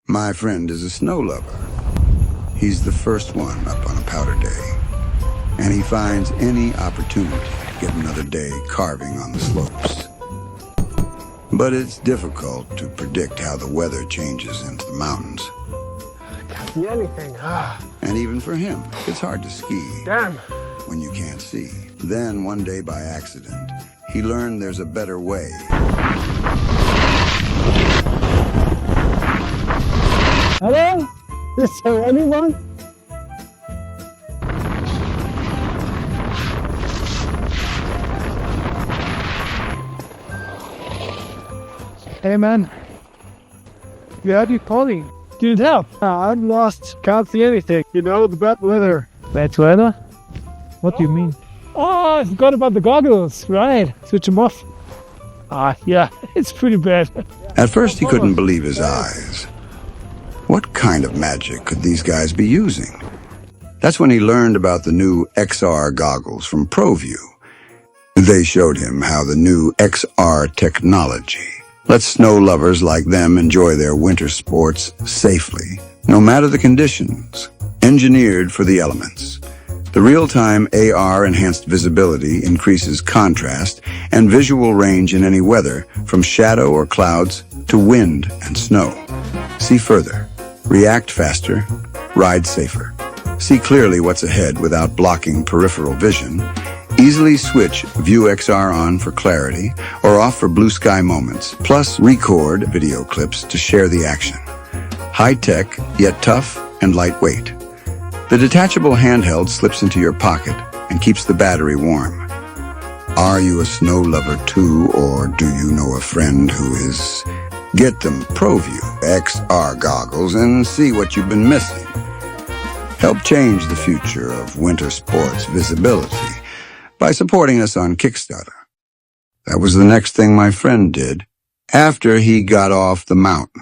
My friend is a snow lover. He's the first one up on a powder day, and he finds any opportunity to get another day carving on the slopes. But it's difficult to predict how the weather changes into the mountains. Can't see anything. And even for him, it's hard to ski. Damn. When you can't see. Then one day by accident, he learned there's a better way. Hello? Is there anyone? Hey man, where are you calling? Need help? I'm lost, can't see anything. You know, the bad weather. Bad weather? What do you mean? Oh, I forgot about the goggles. Right, switch them off. Yeah, it's pretty bad. At first he couldn't believe his eyes. What kind of magic could these guys be using? That's when he learned about the new XR goggles from PROVUU. They showed him how the new XR technology lets snow lovers like them enjoy their winter sports safely, no matter the conditions. Engineered for the elements. The real-time AR enhanced visibility increases contrast and visual range in any weather, from shadow or clouds to wind and snow. See further, react faster, ride safer. See clearly what's ahead without blocking peripheral vision. Easily switch View XR on for clarity or off for blue sky moments, plus record video clips to share the action. High-tech, yet tough and lightweight. The detachable handheld slips into your pocket and keeps the battery warm. Are you a snow lover too, or do you know a friend who is? Get them PROVUU XR goggles and see what you've been missing. Help change the future of winter sports visibility by supporting us on Kickstarter. That was the next thing my friend did after he got off the mountain.